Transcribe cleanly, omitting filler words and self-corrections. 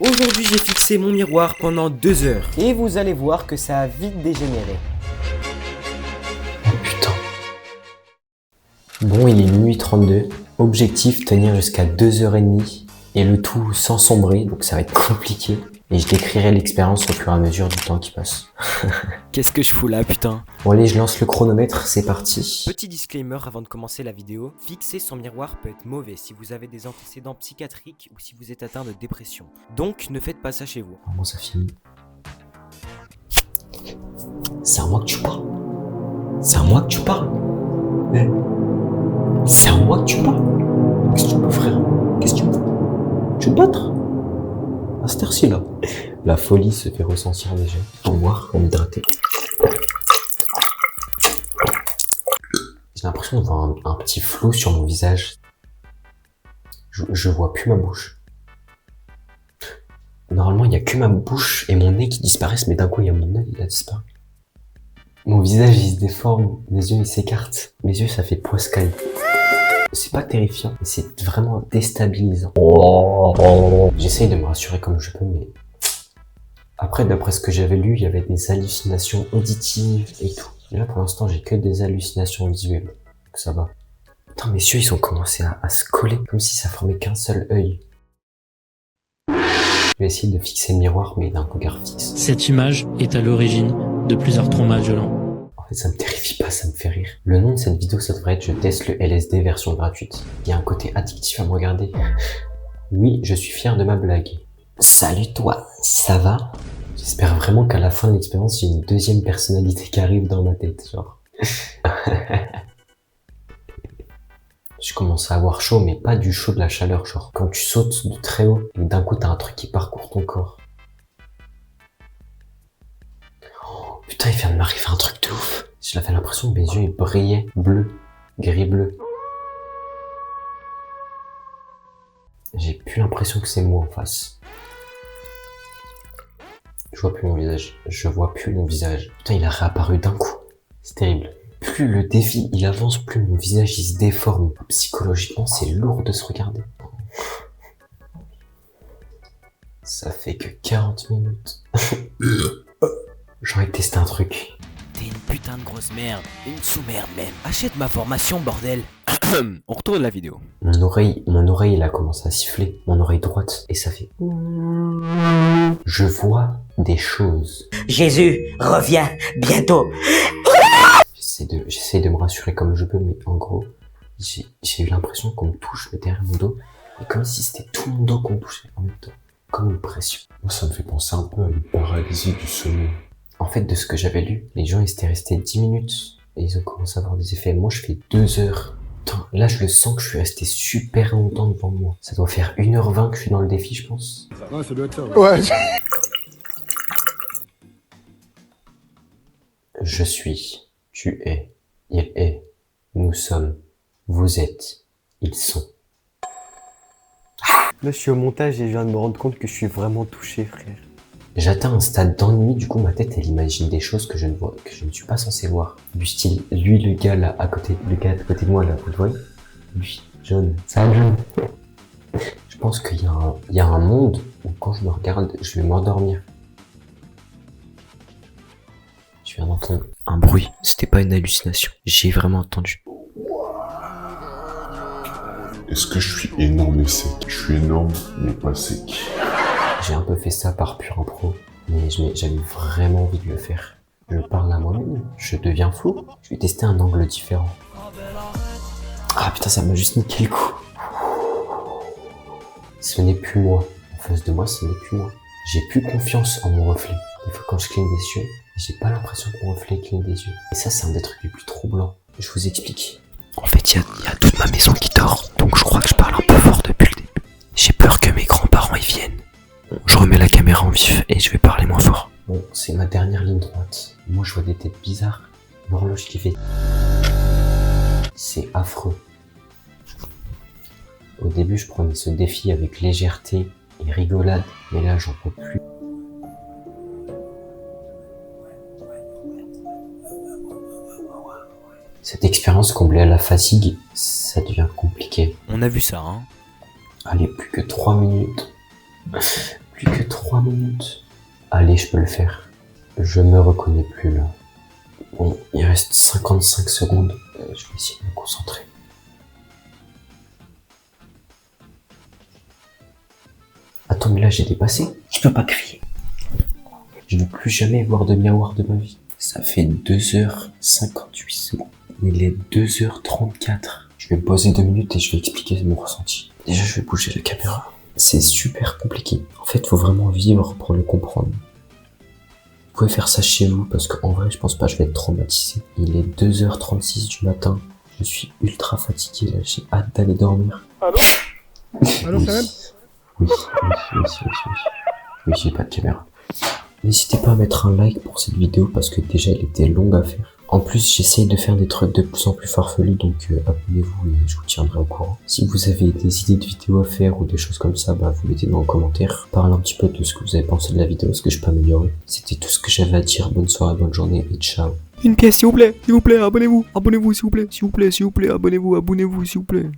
Aujourd'hui j'ai fixé mon miroir pendant 2 heures et vous allez voir que ça a vite dégénéré. Oh putain. Bon, il est minuit 32. Objectif, tenir jusqu'à 2h30 et le tout sans sombrer, donc ça va être compliqué. Et je décrirai l'expérience au fur et à mesure du temps qui passe. Qu'est-ce que je fous là, putain? Bon allez, je lance le chronomètre, c'est parti. Petit disclaimer avant de commencer la vidéo, fixer son miroir peut être mauvais si vous avez des antécédents psychiatriques ou si vous êtes atteint de dépression. Donc ne faites pas ça chez vous. Comment ça finit? C'est à moi que tu parles. C'est à moi que tu parles. C'est à moi que tu parles. Qu'est-ce que tu veux, frère? Qu'est-ce que tu veux? Tu veux te battre? À cette heure-ci là. La folie se fait ressentir déjà. Au revoir, on hydraté. J'ai l'impression de voir un petit flou sur mon visage. Je vois plus ma bouche. Normalement, il y a que ma bouche et mon nez qui disparaissent, mais d'un coup, il y a mon œil, il a disparu. Mon visage, il se déforme, mes yeux, ils s'écartent. Mes yeux, ça fait poiscaille. C'est pas terrifiant, mais c'est vraiment déstabilisant. J'essaye de me rassurer comme je peux, mais... Après, d'après ce que j'avais lu, il y avait des hallucinations auditives et tout. Là, pour l'instant, j'ai que des hallucinations visuelles. Donc ça va. Putain, mes yeux, ils ont commencé à se coller, comme si ça formait qu'un seul œil. Je vais essayer de fixer le miroir, mais d'un regard fixe. Cette image est à l'origine de plusieurs traumas violents. En fait, ça me terrifie pas, ça me fait rire. Le nom de cette vidéo, ça devrait être « Je teste le LSD version gratuite ». Il y a un côté addictif à me regarder. Oui, je suis fier de ma blague. Salut toi, ça va? J'espère vraiment qu'à la fin de l'expérience, j'ai une deuxième personnalité qui arrive dans ma tête, genre. Je commence à avoir chaud, mais pas du chaud de la chaleur, genre quand tu sautes de très haut et d'un coup t'as un truc qui parcourt ton corps. Oh, putain, il vient de m'arriver un truc de ouf. J'avais l'impression que mes yeux ils brillaient bleu, gris-bleu. J'ai plus l'impression que c'est moi en face. Je vois plus mon visage. Je vois plus mon visage. Putain, il a réapparu d'un coup. C'est terrible. Plus le défi il avance, plus mon visage il se déforme. Psychologiquement, c'est lourd de se regarder. Ça fait que 40 minutes. J'ai envie de tester un truc. T'es une putain de grosse merde, une sous-merde même. Achète ma formation, bordel. On retourne la vidéo. Mon oreille, il a commencé à siffler. Mon oreille droite. Et ça fait... Je vois des choses. Jésus, reviens bientôt. J'essaie de me rassurer comme je peux, mais en gros, j'ai eu l'impression qu'on me touche derrière mon dos, et comme si c'était tout mon dos qu'on me touchait en même temps, comme une pression. Moi, ça me fait penser un peu à une paralysie du sommeil. En fait, de ce que j'avais lu, les gens ils étaient restés 10 minutes, et ils ont commencé à avoir des effets. Moi, je fais 2 heures. Putain, là, je le sens que je suis resté super longtemps devant moi. Ça doit faire 1h20 que je suis dans le défi, je pense. Ouais, ça doit être ça. Ouais. Je suis. Tu es, il est, nous sommes, vous êtes, ils sont. Là, je suis au montage et je viens de me rendre compte que je suis vraiment touché, frère. J'atteins un stade d'ennui, du coup, ma tête, elle imagine des choses que je ne vois, que je ne suis pas censé voir. Du style, lui, le gars là, à côté de moi, là, vous le voyez? Lui, John. Ça va, John? Je pense qu'il y a un monde où quand je me regarde, je vais m'endormir. Je viens d'entendre un bruit, c'était pas une hallucination, j'ai vraiment entendu. Est-ce que je suis énorme et sec? Je suis énorme, mais pas sec. J'ai un peu fait ça par pur impro, mais j'avais vraiment envie de le faire. Je parle à moi-même, je deviens flou, je vais tester un angle différent. Ah putain, ça m'a juste niqué le coup. Ce n'est plus moi, en face de moi, ce n'est plus moi. J'ai plus confiance en mon reflet. Des fois quand je cligne des yeux, j'ai pas l'impression que mon reflet cligne des yeux. Et ça, c'est un des trucs les plus troublants. Je vous explique. En fait, il y a toute ma maison qui dort, donc je crois que je parle un peu fort depuis le début. J'ai peur que mes grands-parents y viennent. Bon, je remets la caméra en vif et je vais parler moins fort. Bon, c'est ma dernière ligne droite. Moi, je vois des têtes bizarres. L'horloge qui fait... C'est affreux. Au début, je prenais ce défi avec légèreté et rigolade, mais là, j'en peux plus. Cette expérience comblée à la fatigue, ça devient compliqué. On a vu ça, hein. Allez, plus que 3 minutes. Plus que 3 minutes. Allez, je peux le faire. Je me reconnais plus là. Bon, il reste 55 secondes. Je vais essayer de me concentrer. Attends, mais là j'ai dépassé. Je peux pas crier. Je ne veux plus jamais voir de miroir de ma vie. Ça fait 2h58 secondes. Il est 2h34. Je vais me poser 2 minutes et je vais expliquer mon ressenti. Déjà, je vais bouger la caméra. C'est super compliqué. En fait, faut vraiment vivre pour le comprendre. Vous pouvez faire ça chez vous parce qu'en vrai, je pense pas que je vais être traumatisé. Il est 2h36 du matin. Je suis ultra fatigué là. J'ai hâte d'aller dormir. Allô, Karim? Oui, j'ai pas de caméra. N'hésitez pas à mettre un like pour cette vidéo parce que déjà elle était longue à faire. En plus, j'essaye de faire des trucs de plus en plus farfelus, donc abonnez-vous et je vous tiendrai au courant. Si vous avez des idées de vidéos à faire ou des choses comme ça, bah vous mettez dans les commentaires. Parlez un petit peu de ce que vous avez pensé de la vidéo, ce que je peux améliorer. C'était tout ce que j'avais à dire. Bonne soirée, bonne journée et ciao. Une pièce, s'il vous plaît, abonnez-vous, s'il vous plaît, abonnez-vous, s'il vous plaît, abonnez-vous, s'il vous plaît.